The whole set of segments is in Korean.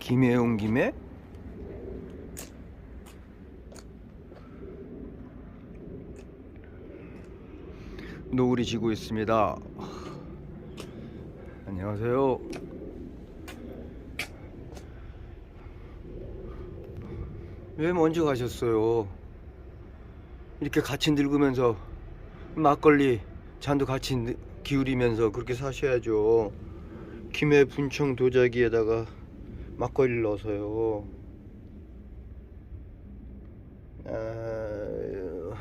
김해 온 김에 노을이 지고 있습니다. 안녕하세요. 왜 먼저 가셨어요? 이렇게 같이 늙으면서 막걸리 잔도 같이 기울이면서 그렇게 사셔야죠. 김해 분청 도자기에다가 막걸리를 넣어서요. 아유,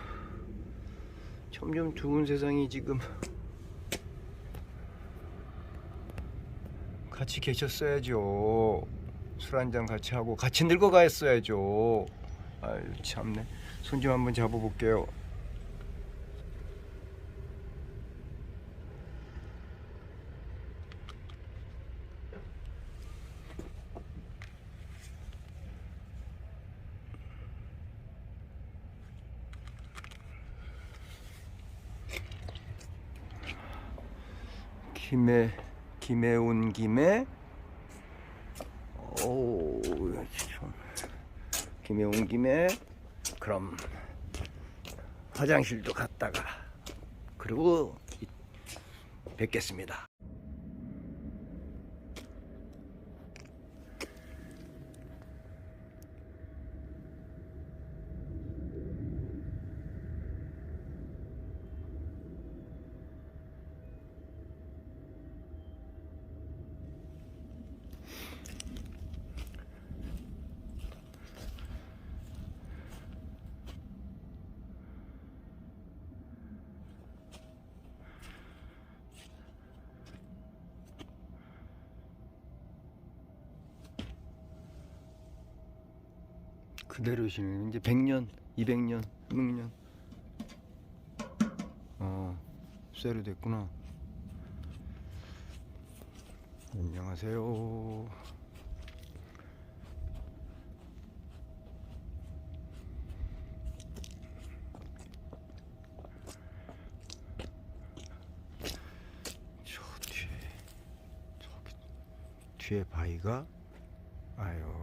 점점 좋은 세상이 지금 같이 계셨어야죠. 술 한잔 같이 하고 같이 늙어가했어야죠. 아유 참네. 손 좀 한번 잡아볼게요. 김해 온 김에 오 김해 온 김에 그럼 화장실도 갔다가 그리고 뵙겠습니다. 그대로시네. 이제 100년, 200년, 600년 쇠로 됐구나. 안녕하세요. 저 뒤에 바위가 아유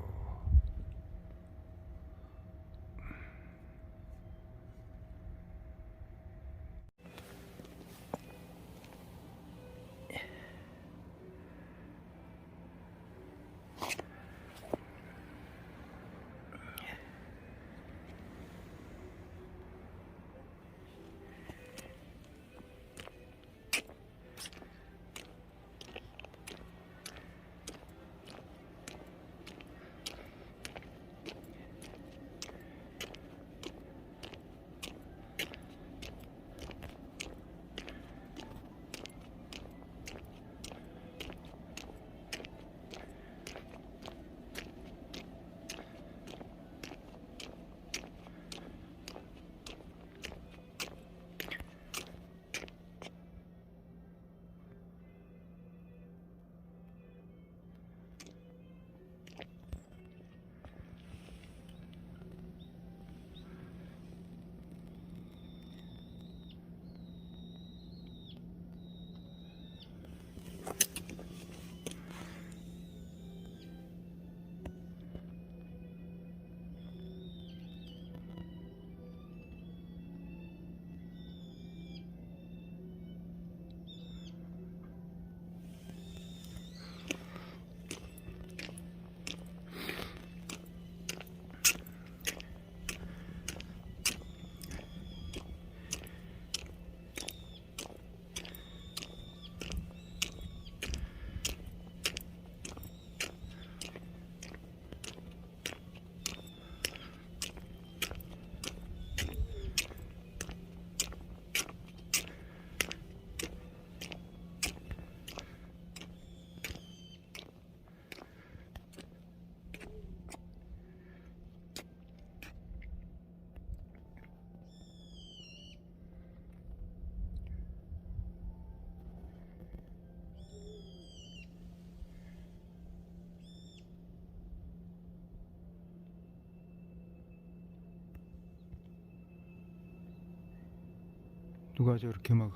누가 저렇게 막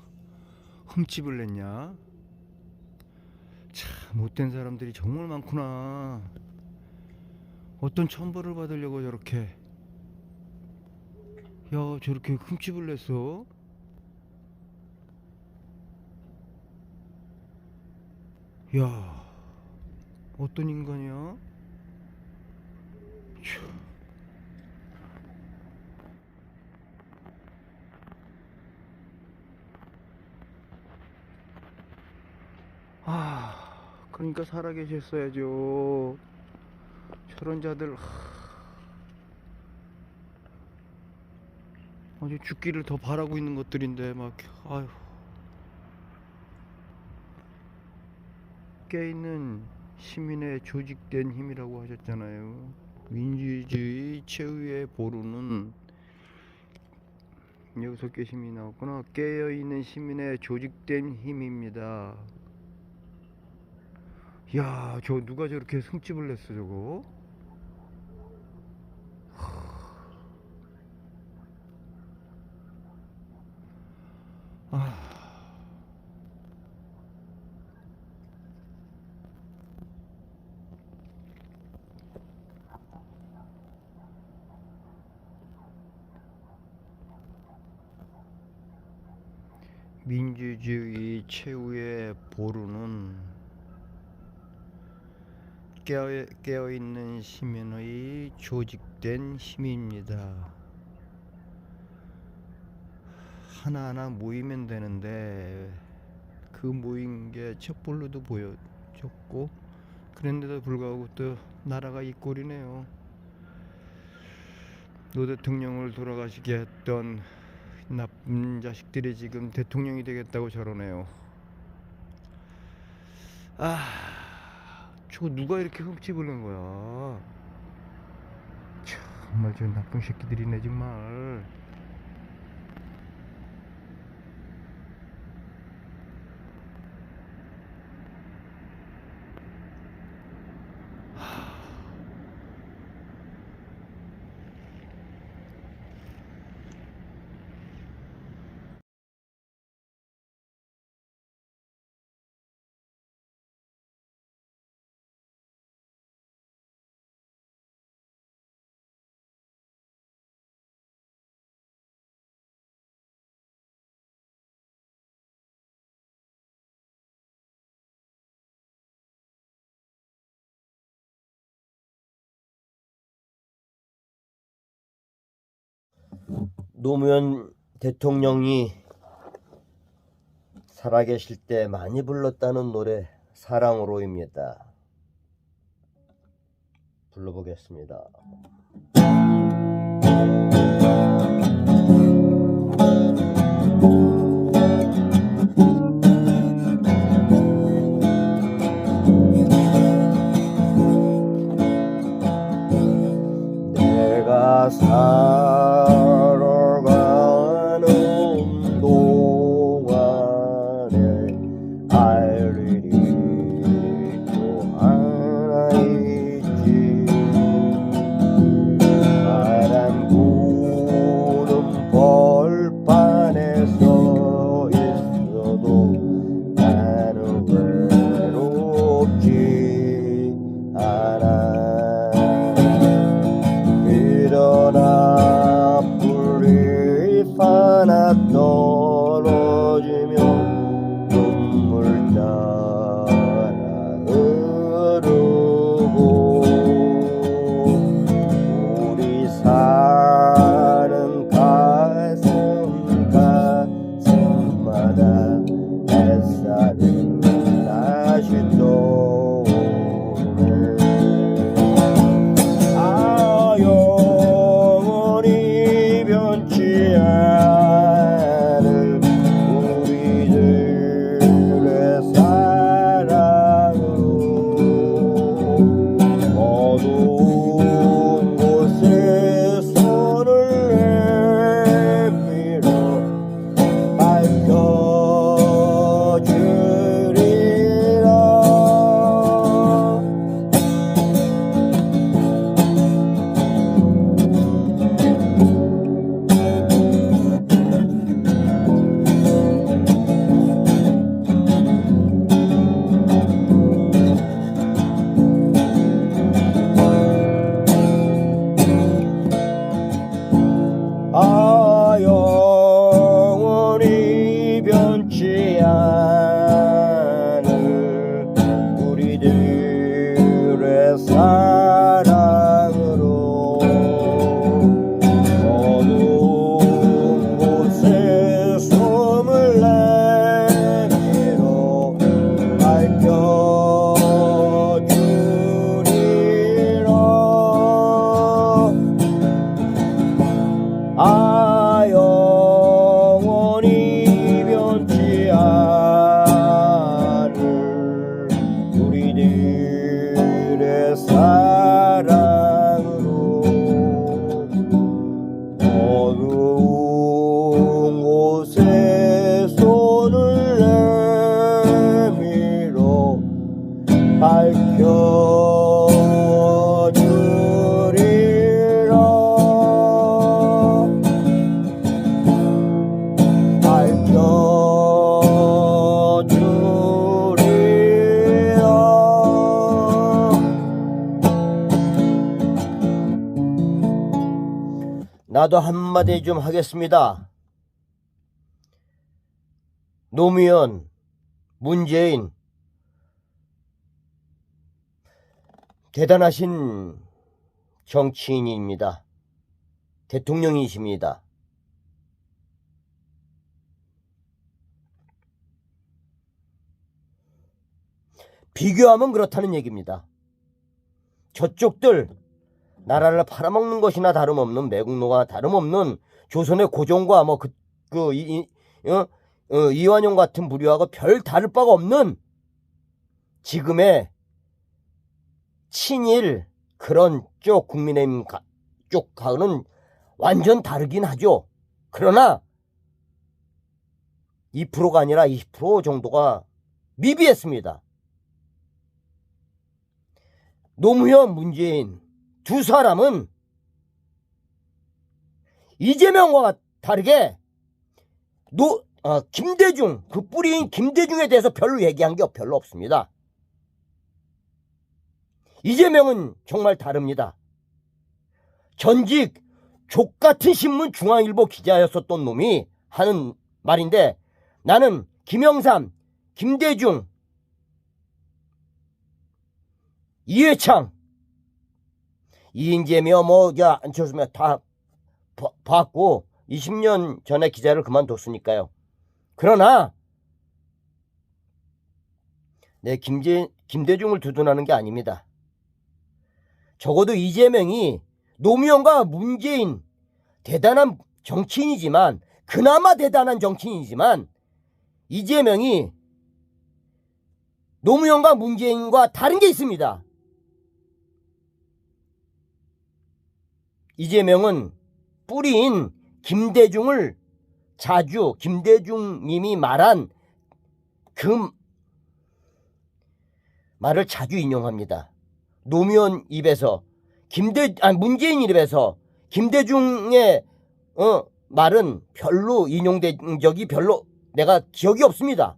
흠집을 냈냐? 참 못된 사람들이 정말 많구나. 어떤 천벌을 받으려고 저렇게 야 저렇게 흠집을 냈어? 야 어떤 인간이야? 휴. 그러니까 살아계셨어야죠. 저런 자들 아주 죽기를 더 바라고 있는 것들인데 막 아휴. 깨있는 시민의 조직된 힘이라고 하셨잖아요. 민주주의 최후의 보루는 여기서 깨심이 나왔구나. 깨어있는 시민의 조직된 힘입니다. 야, 저 누가 저렇게 승집을 냈어 저거? 아, 민주주의 최후의 보루는 깨어있는 시민의 조직된 힘입니다. 하나하나 모이면 되는데 그 모인 게 척불로도 보여줬고 그런데도 불구하고 또 나라가 이 꼴이네요. 노 대통령을 돌아가시게 했던 나쁜 자식들이 지금 대통령이 되겠다고 저러네요. 저거 누가 이렇게 흠집을 낸 거야? 정말 저 나쁜 새끼들이네 정말. 노무현 대통령이 살아계실 때 많이 불렀다는 노래 사랑으로입니다. 불러보겠습니다. 내가 살아가는 동안에 알 일이 또 하나 있지. 바람 영원히 변치 않을 우리들의 사랑으로 어두운 곳에 손을 내밀어 밝혀주리라. 나도 한마디 좀 하겠습니다. 노무현, 문재인 대단하신 정치인입니다. 대통령이십니다. 비교하면 그렇다는 얘기입니다. 저쪽들 나라를 팔아먹는 것이나 다름없는 매국노가 다름없는 조선의 고종과 뭐 이완용 같은 부류하고 별 다를 바가 없는 지금의 친일 그런 쪽 국민의힘 쪽하고는 완전 다르긴 하죠. 그러나 2%가 아니라 20% 정도가 미비했습니다. 노무현, 문재인 두 사람은 이재명과 다르게 김대중, 그 뿌리인 김대중에 대해서 별로 얘기한 게 별로 없습니다. 이재명은 정말 다릅니다. 전직 족같은 신문 중앙일보 기자였었던 놈이 하는 말인데, 나는 김영삼, 김대중, 이회창, 이인재며 안철수며 다 봤고 20년 전에 기자를 그만뒀으니까요. 그러나 내 김대중을 두둔하는 게 아닙니다. 적어도 이재명이 노무현과 문재인 대단한 정치인이지만, 그나마 대단한 정치인이지만, 이재명이 노무현과 문재인과 다른 게 있습니다. 이재명은 뿌리인 김대중을 자주 김대중님이 말한 그 말을 자주 인용합니다. 노무현 입에서 문재인 입에서 김대중의 말은 별로 인용된 적이 별로 내가 기억이 없습니다.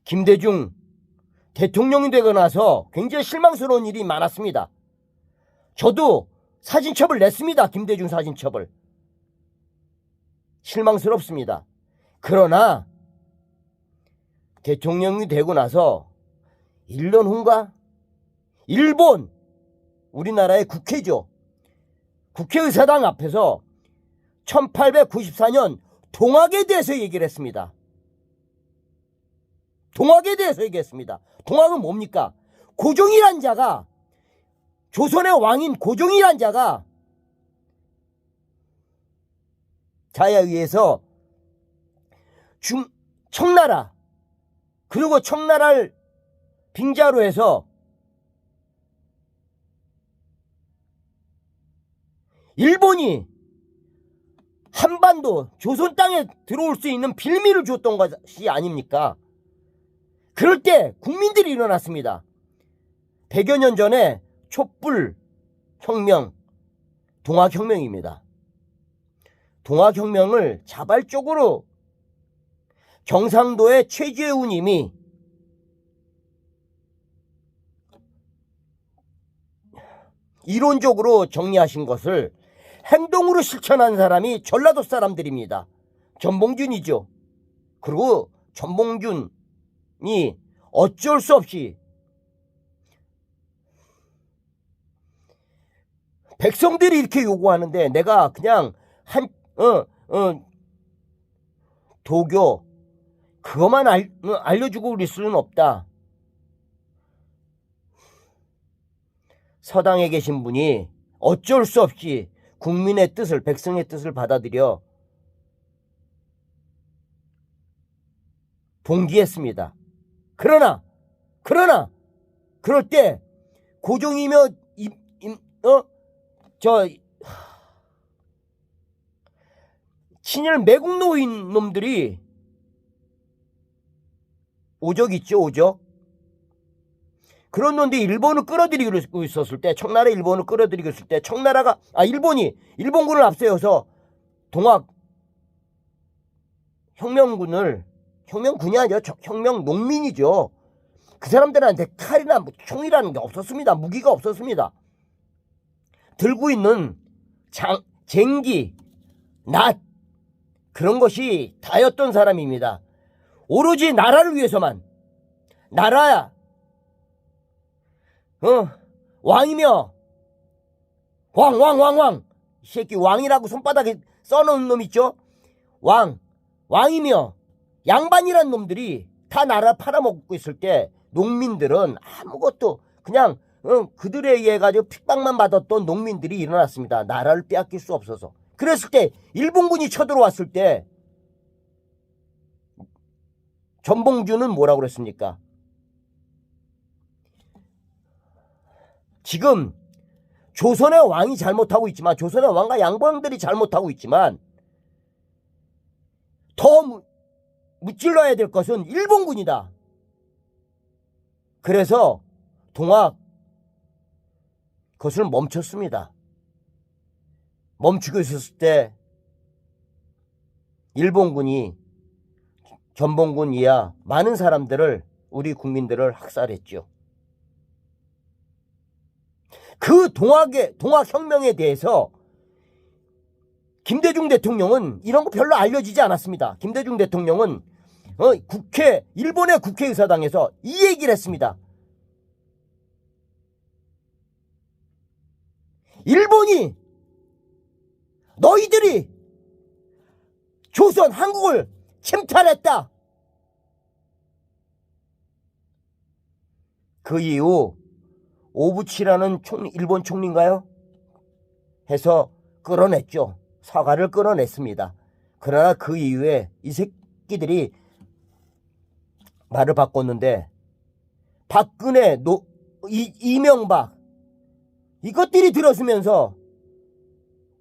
김대중 대통령이 되고 나서 굉장히 실망스러운 일이 많았습니다. 저도 사진첩을 냈습니다. 김대중 사진첩을. 실망스럽습니다. 그러나 대통령이 되고 나서 1년 후인가? 일본, 우리나라의 국회죠. 국회의사당 앞에서 1894년 동학에 대해서 얘기를 했습니다. 동학에 대해서 얘기했습니다. 동학은 뭡니까? 고종이란 자가, 조선의 왕인 고종이란 자가 자에 의해서 청나라, 그리고 청나라를 빙자로 해서 일본이 한반도 조선 땅에 들어올 수 있는 빌미를 줬던 것이 아닙니까? 그럴 때 국민들이 일어났습니다. 100여 년 전에 촛불 혁명, 동학혁명입니다. 동학혁명을 자발적으로 경상도의 최재우 님이 이론적으로 정리하신 것을 행동으로 실천한 사람이 전라도 사람들입니다. 전봉준이죠. 그리고 전봉준이 어쩔 수 없이 백성들이 이렇게 요구하는데 내가 그냥 도교 그것만 알려주고 그럴 수는 없다. 서당에 계신 분이 어쩔 수 없이 국민의 뜻을, 백성의 뜻을 받아들여 봉기했습니다. 그러나 그럴 때 고종이며 친일 매국노인 놈들이 오적 있죠, 오적. 그런 놈들이 일본을 끌어들이고 있었을 때, 청나라 일본을 끌어들이고 있을 때, 일본이 일본군을 앞세워서 동학 혁명군이 아니죠. 혁명 농민이죠. 그 사람들한테 칼이나 총이라는 게 없었습니다. 무기가 없었습니다. 들고 있는 쟁기, 낫, 그런 것이 다였던 사람입니다. 오로지 나라를 위해서만, 나라야, 왕이며, 왕, 이 새끼 왕이라고 손바닥에 써놓은 놈 있죠? 왕이며, 양반이란 놈들이 다 나라 팔아먹고 있을 때, 농민들은 아무것도 그냥 그들에 의해 가지고 핍박만 받았던 농민들이 일어났습니다. 나라를 빼앗길 수 없어서. 그랬을 때 일본군이 쳐들어왔을 때 전봉주는 뭐라고 그랬습니까? 지금 조선의 왕이 잘못하고 있지만, 조선의 왕과 양반들이 잘못하고 있지만, 더 무찔러야 될 것은 일본군이다. 그래서 동학 그것을 멈췄습니다. 멈추고 있었을 때 일본군이 전봉군 이하 많은 사람들을, 우리 국민들을 학살했죠. 그 동학혁명에 대해서 김대중 대통령은 이런 거 별로 알려지지 않았습니다. 김대중 대통령은 일본의 국회의사당에서 이 얘기를 했습니다. 일본이, 너희들이 조선, 한국을 침탈했다. 그 이후 오부치라는 일본 총리인가요? 해서 끌어냈죠. 사과를 끌어냈습니다. 그러나 그 이후에 이 새끼들이 말을 바꿨는데, 박근혜, 이명박, 이것들이 들어서면서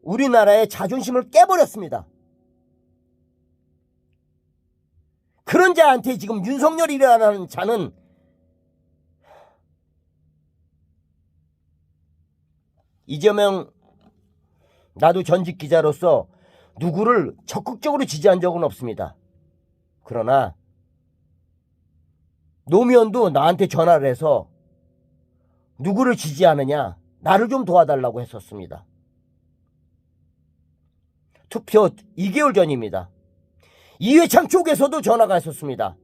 우리나라의 자존심을 깨버렸습니다. 그런 자한테 지금 윤석열이라는 자는 이재명, 나도 전직 기자로서 누구를 적극적으로 지지한 적은 없습니다. 그러나 노무현도 나한테 전화를 해서 누구를 지지하느냐, 나를 좀 도와달라고 했었습니다. 투표 2개월 전입니다. 이회창 쪽에서도 전화가 있었습니다.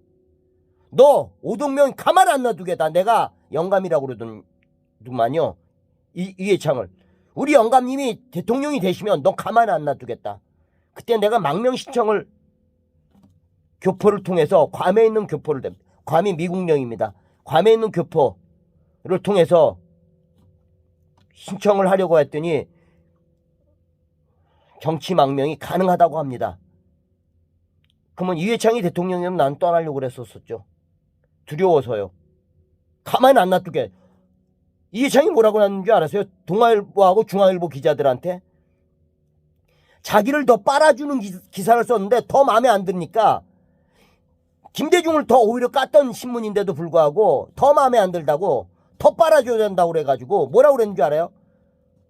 너 오동면 가만 안 놔두겠다. 내가 영감이라고 그러더만요. 이회창을. 우리 영감님이 대통령이 되시면 너 가만 안 놔두겠다. 그때 내가 망명 신청을 교포를 통해서, 괌에 있는 교포를, 괌이 미국령입니다. 괌에 있는 교포를 통해서 신청을 하려고 했더니 정치 망명이 가능하다고 합니다. 그러면 이회창이 대통령이면 난 떠나려고 그랬었죠. 두려워서요. 가만히 안 놔두게. 이회창이 뭐라고 했는 줄 알았어요? 동아일보하고 중앙일보 기자들한테 자기를 더 빨아주는 기사를 썼는데 더 마음에 안 드니까, 김대중을 더 오히려 깠던 신문인데도 불구하고 더 마음에 안 들다고 더 빨아줘야 된다고 그래가지고 뭐라고 그랬는 줄 알아요?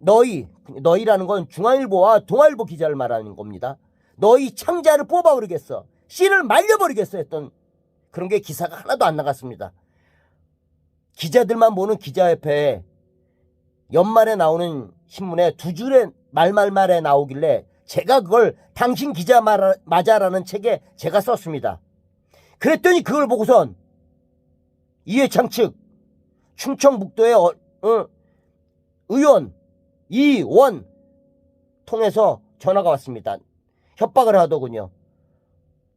너희라는 건 중앙일보와 동아일보 기자를 말하는 겁니다. 너희 창자를 뽑아버리겠어, 씨를 말려버리겠어 했던 그런 게 기사가 하나도 안 나갔습니다. 기자들만 보는 기자협회에 연말에 나오는 신문에 두 줄의 말에 나오길래 제가 그걸 당신 기자 맞아라는 책에 제가 썼습니다. 그랬더니 그걸 보고선 이회창 측 충청북도의 의원 이원 통해서 전화가 왔습니다. 협박을 하더군요.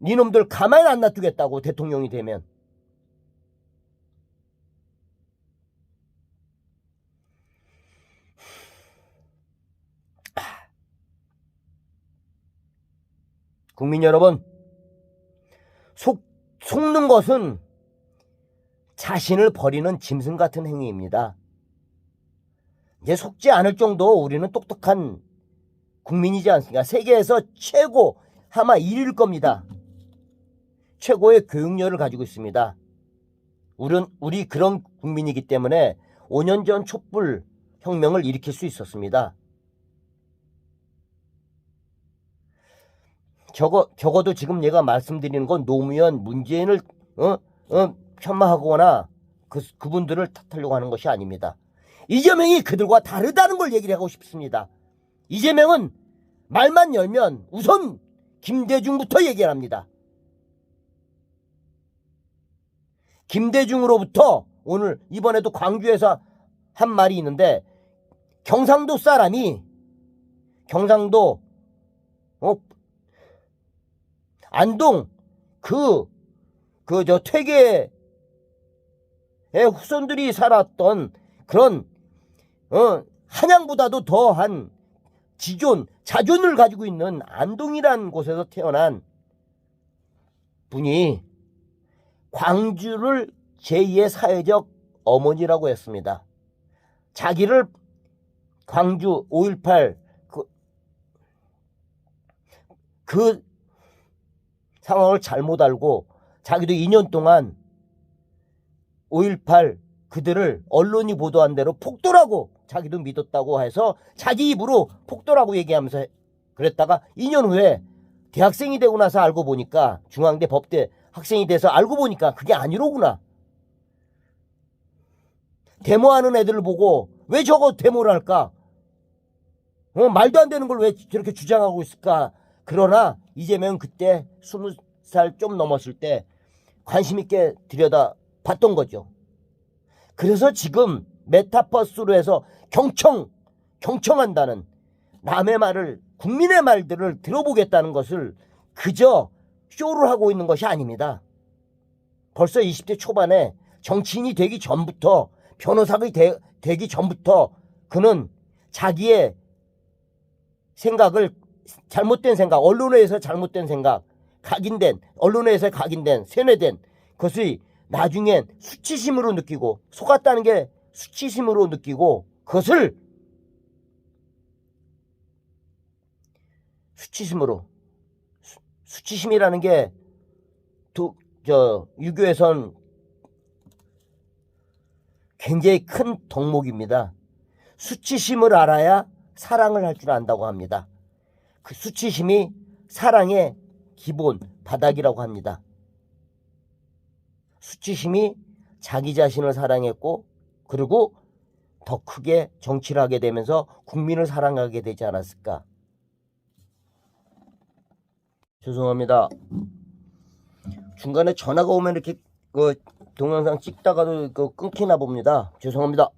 니놈들 가만히 안 놔두겠다고, 대통령이 되면. 국민 여러분, 속는 것은 자신을 버리는 짐승 같은 행위입니다. 이제 속지 않을 정도 우리는 똑똑한 국민이지 않습니까? 세계에서 최고 아마 1위일 겁니다. 최고의 교육열을 가지고 있습니다. 우리 그런 국민이기 때문에 5년 전 촛불 혁명을 일으킬 수 있었습니다. 적어도 지금 얘가 말씀드리는 건 노무현, 문재인을 폄하하거나 그분들을 탓하려고 하는 것이 아닙니다. 이재명이 그들과 다르다는 걸 얘기를 하고 싶습니다. 이재명은 말만 열면 우선 김대중부터 얘기를 합니다. 김대중으로부터 오늘 이번에도 광주에서 한 말이 있는데, 경상도 사람이 안동 저 퇴계의 후손들이 살았던 그런 한양보다도 더한 자존을 가지고 있는 안동이라는 곳에서 태어난 분이 광주를 제2의 사회적 어머니라고 했습니다. 자기를 광주 5.18 그 상황을 잘못 알고 자기도 2년 동안 5.18 그들을 언론이 보도한 대로 폭도라고 자기도 믿었다고 해서 자기 입으로 폭도라고 얘기하면서 그랬다가 2년 후에 대학생이 되고 나서 알고 보니까, 중앙대 법대 학생이 돼서 알고 보니까 그게 아니로구나. 데모하는 애들을 보고 왜 저거 데모를 할까? 말도 안 되는 걸 왜 저렇게 주장하고 있을까? 그러나 이재명은 그때 20살 좀 넘었을 때 관심 있게 들여다 봤던 거죠. 그래서 지금 메타버스로 해서 경청한다는 남의 말을, 국민의 말들을 들어보겠다는 것을 그저 쇼를 하고 있는 것이 아닙니다. 벌써 20대 초반에 정치인이 되기 전부터, 변호사가 되기 전부터 그는 자기의 생각을, 잘못된 생각, 언론에 의해서 잘못된 생각, 언론에 의해서 각인된, 세뇌된 그것이 나중엔 수치심으로 느끼고, 속았다는 게 수치심으로 느끼고, 그것을 수치심이라는 게 유교에선 굉장히 큰 덕목입니다. 수치심을 알아야 사랑을 할 줄 안다고 합니다. 그 수치심이 사랑의 기본 바닥이라고 합니다. 수치심이 자기 자신을 사랑했고, 그리고 더 크게 정치를 하게 되면서 국민을 사랑하게 되지 않았을까. 죄송합니다. 중간에 전화가 오면 이렇게 동영상 찍다가도 끊기나 봅니다. 죄송합니다.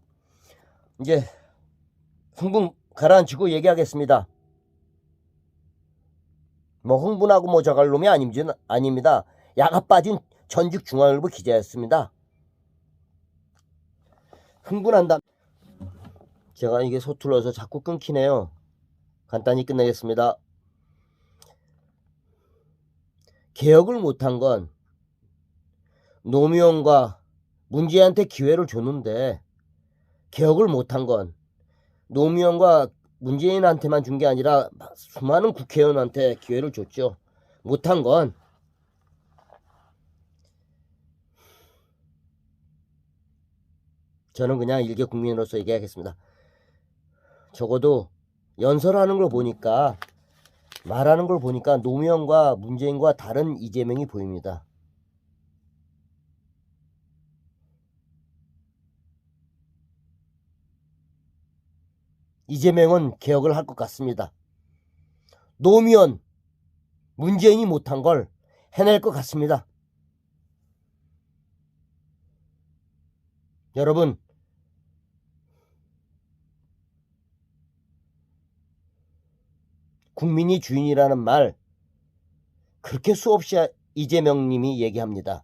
이제 흥분 가라앉히고 얘기하겠습니다. 흥분하고 저갈 놈이 아닙니다. 야가 빠진 전직 중앙일보 기자였습니다. 흥분한다. 제가 이게 서툴러서 자꾸 끊기네요. 간단히 끝내겠습니다. 개혁을 못한 건 노무현과 문재인한테 기회를 줬는데, 개혁을 못한 건 노무현과 문재인한테만 준 게 아니라 수많은 국회의원한테 기회를 줬죠. 못한 건 저는 그냥 일개 국민으로서 얘기하겠습니다. 적어도 연설하는 걸 보니까, 말하는 걸 보니까 노무현과 문재인과 다른 이재명이 보입니다. 이재명은 개혁을 할 것 같습니다. 노무현, 문재인이 못한 걸 해낼 것 같습니다. 여러분, 국민이 주인이라는 말 그렇게 수없이 이재명 님이 얘기합니다.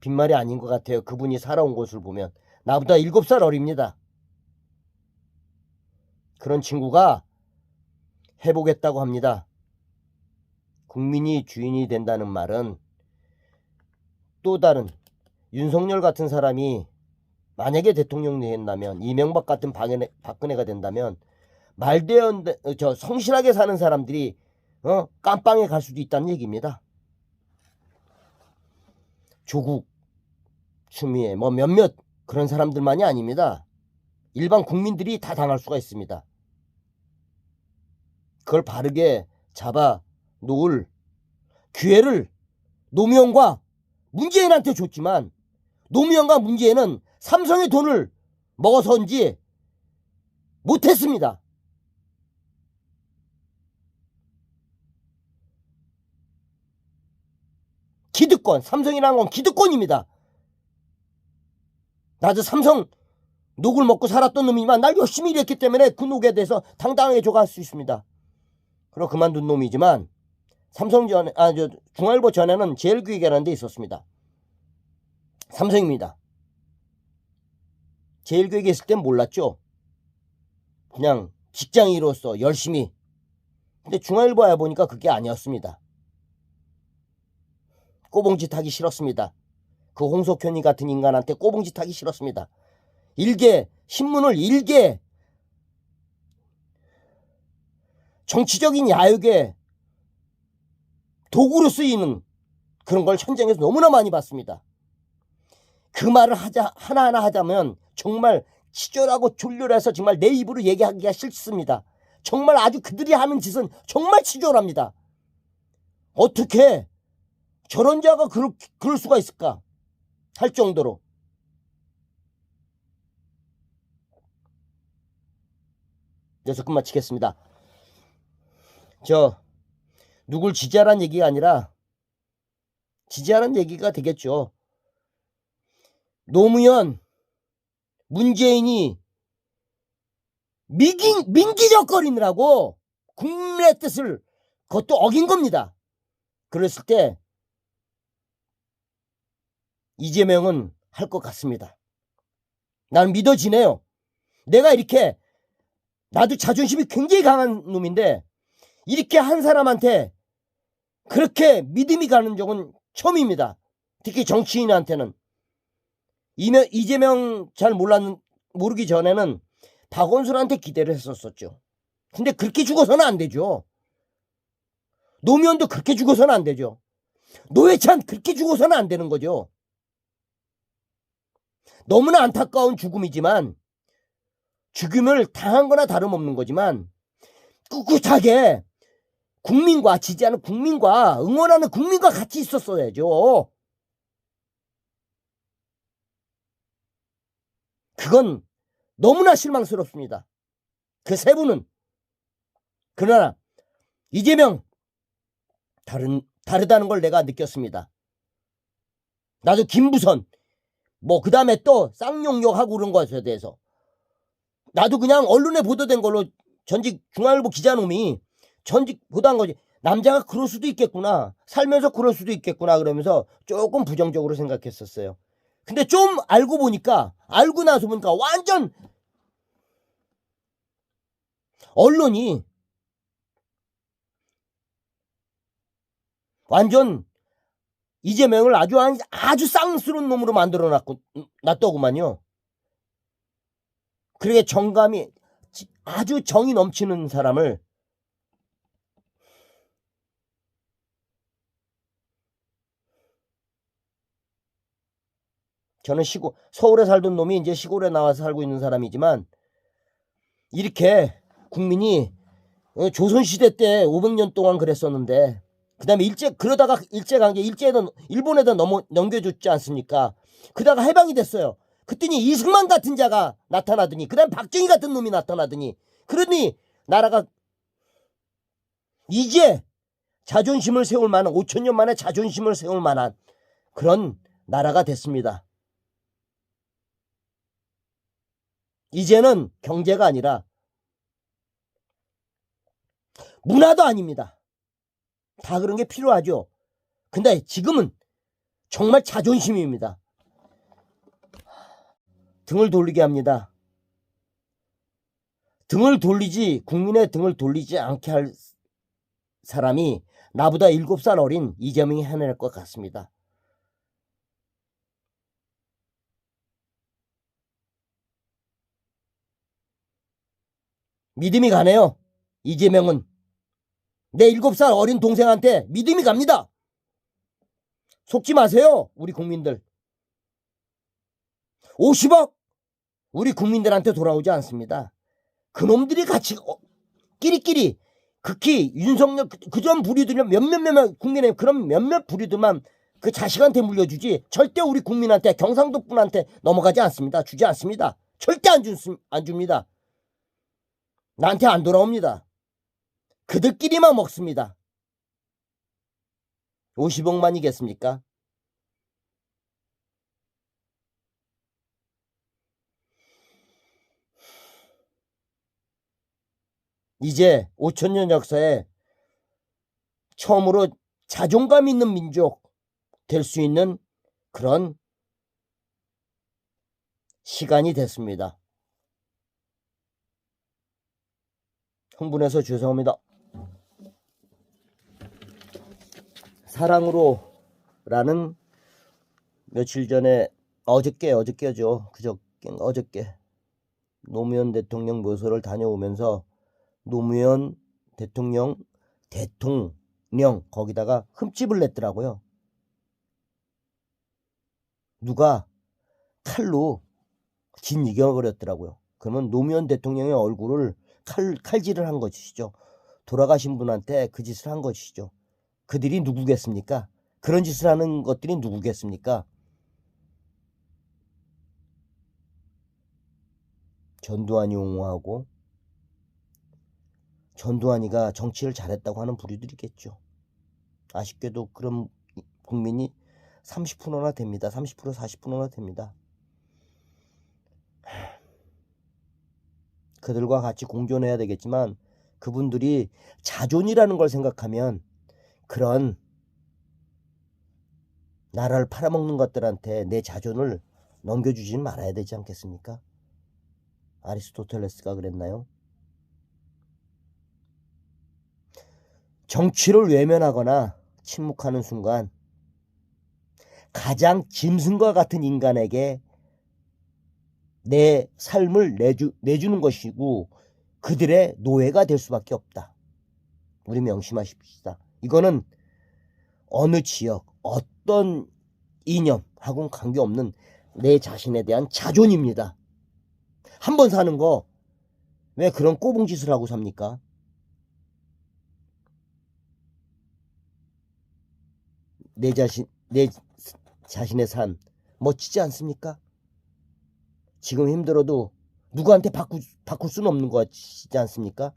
빈말이 아닌 것 같아요. 그분이 살아온 것을 보면. 나보다 7살 어립니다. 그런 친구가 해보겠다고 합니다. 국민이 주인이 된다는 말은 또 다른 윤석열 같은 사람이 만약에 대통령이 된다면, 이명박 같은 박근혜가 된다면 말대로 성실하게 사는 사람들이 깜빵에 갈 수도 있다는 얘기입니다. 조국, 추미애 뭐 몇몇 그런 사람들만이 아닙니다. 일반 국민들이 다 당할 수가 있습니다. 그걸 바르게 잡아 놓을 기회를 노무현과 문재인한테 줬지만, 노무현과 문재인은 삼성의 돈을 먹어서인지 못했습니다. 기득권, 삼성이라는 건 기득권입니다. 나도 삼성 녹을 먹고 살았던 놈이지만 날 열심히 일했기 때문에 그 녹에 대해서 당당하게 조각할 수 있습니다. 그럼 그만둔 놈이지만 중앙일보 전에는 제일교육이라는 데 있었습니다. 삼성입니다. 제일교육에 있을 땐 몰랐죠. 그냥 직장인으로서 열심히. 근데 중앙일보에 보니까 그게 아니었습니다. 꼬봉짓 하기 싫었습니다. 그 홍석현이 같은 인간한테 꼬봉짓 하기 싫었습니다. 신문을 일개 정치적인 야욕의 도구로 쓰이는 그런 걸 현장에서 너무나 많이 봤습니다. 그 말을 하나하나 하자면 정말 치졸하고 졸렬해서 정말 내 입으로 얘기하기가 싫습니다. 정말 아주 그들이 하는 짓은 정말 치졸합니다. 어떻게 저런 자가 그럴 수가 있을까 할 정도로. 그래서 끝마치겠습니다. 누굴 지지하라는 얘기가 아니라 지지하라는 얘기가 되겠죠. 노무현, 문재인이 민기적거리느라고 국민의 뜻을 그것도 어긴 겁니다. 그랬을 때 이재명은 할 것 같습니다. 나는 믿어지네요. 내가 이렇게, 나도 자존심이 굉장히 강한 놈인데 이렇게 한 사람한테 그렇게 믿음이 가는 적은 처음입니다. 특히 정치인한테는. 이재명 잘 모르기 전에는 박원순한테 기대를 했었죠. 근데 그렇게 죽어서는 안 되죠. 노무현도 그렇게 죽어서는 안 되죠. 노회찬 그렇게 죽어서는 안 되는 거죠. 너무나 안타까운 죽음이지만, 죽음을 당한 거나 다름없는 거지만 꿋꿋하게 국민과, 지지하는 국민과 응원하는 국민과 같이 있었어야죠. 그건 너무나 실망스럽습니다. 그 세 분은. 그러나 이재명 다르다는 걸 내가 느꼈습니다. 나도 김부선 그 다음에 또 쌍용역하고 그런 것에 대해서 나도 그냥 언론에 보도된 걸로, 전직 중앙일보 기자놈이 전직 보도한 거지. 남자가 그럴 수도 있겠구나, 살면서 그럴 수도 있겠구나 그러면서 조금 부정적으로 생각했었어요. 근데 좀 알고 나서 보니까 완전 언론이 완전 이재명을 아주 쌍스러운 놈으로 만들어 놨더구만요. 그렇게 정감이, 아주 정이 넘치는 사람을 저는 서울에 살던 놈이 이제 시골에 나와서 살고 있는 사람이지만, 이렇게 국민이 조선시대 때 500년 동안 그랬었는데, 그 다음에 그러다가 일본에다 넘겨줬지 않습니까? 그러다가 해방이 됐어요. 그랬더니 이승만 같은 자가 나타나더니, 그 다음에 박정희 같은 놈이 나타나더니, 그러니 나라가 이제 자존심을 세울 만한, 5천년 만에 자존심을 세울 만한 그런 나라가 됐습니다. 이제는 경제가 아니라 문화도 아닙니다. 다 그런 게 필요하죠. 근데 지금은 정말 자존심입니다. 등을 돌리게 합니다. 국민의 등을 돌리지 않게 할 사람이 나보다 7살 어린 이재명이 해낼 것 같습니다. 믿음이 가네요. 이재명은 내 7살 어린 동생한테 믿음이 갑니다. 속지 마세요, 우리 국민들. 50억 우리 국민들한테 돌아오지 않습니다. 그놈들이 같이 끼리끼리, 극히 윤석열 그전 부류들은 몇몇 국민의 그런 몇몇 부류들만 그 자식한테 물려주지 절대 우리 국민한테, 경상도 분한테 넘어가지 않습니다. 주지 않습니다. 절대 안 줍니다. 나한테 안 돌아옵니다. 그들끼리만 먹습니다. 50억만이겠습니까? 이제 5천년 역사에 처음으로 자존감 있는 민족 될 수 있는 그런 시간이 됐습니다. 흥분해서 죄송합니다. 사랑으로라는 며칠 전에 어저께죠. 어저께 노무현 대통령 묘소를 다녀오면서 노무현 대통령 거기다가 흠집을 냈더라고요. 누가 칼로 짓이겨버렸더라고요. 그러면 노무현 대통령의 얼굴을 칼질을 한 것이죠. 돌아가신 분한테 그 짓을 한 것이죠. 그들이 누구겠습니까? 그런 짓을 하는 것들이 누구겠습니까? 전두환이 옹호하고 전두환이가 정치를 잘했다고 하는 부류들이겠죠. 아쉽게도 그런 국민이 30%나 됩니다. 30% 40%나 됩니다. 그들과 같이 공존해야 되겠지만 그분들이 자존이라는 걸 생각하면 그런 나라를 팔아먹는 것들한테 내 자존을 넘겨주지는 말아야 되지 않겠습니까? 아리스토텔레스가 그랬나요? 정치를 외면하거나 침묵하는 순간 가장 짐승과 같은 인간에게 내 삶을 내주는 것이고 그들의 노예가 될 수밖에 없다. 우리 명심하십시다. 이거는 어느 지역, 어떤 이념하고는 관계없는 내 자신에 대한 자존입니다. 한 번 사는 거 왜 그런 꼬붕짓을 하고 삽니까? 내 자신의 삶 멋지지 않습니까? 지금 힘들어도 누구한테 바꿀 수는 없는 거 같지 않습니까?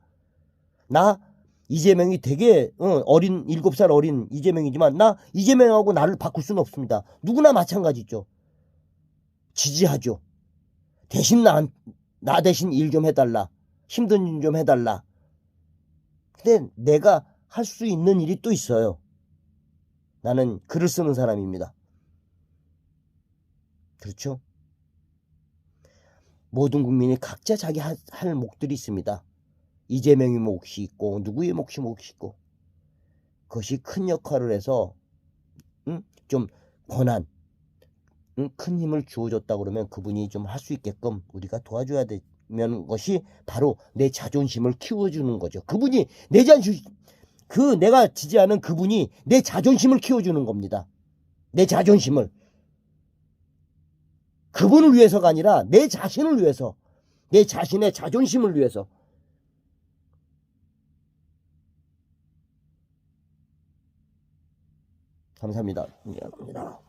나 이재명이 되게 7살 어린 이재명이지만 나 이재명하고 나를 바꿀 수는 없습니다. 누구나 마찬가지죠. 지지하죠. 대신 나 대신 일 좀 해달라. 힘든 일 좀 해달라. 근데 내가 할 수 있는 일이 또 있어요. 나는 글을 쓰는 사람입니다. 그렇죠? 모든 국민이 각자 자기 할 몫들이 있습니다. 이재명의 몫이 있고 누구의 몫이 있고 그것이 큰 역할을 해서 좀 권한 큰 힘을 주어줬다 그러면 그분이 좀 할 수 있게끔 우리가 도와줘야 되면 것이 바로 내 자존심을 키워주는 거죠. 그분이 내가 지지하는 그분이 내 자존심을 키워주는 겁니다. 내 자존심을. 그분을 위해서가 아니라 내 자신을 위해서, 내 자신의 자존심을 위해서. 감사합니다. 미안합니다.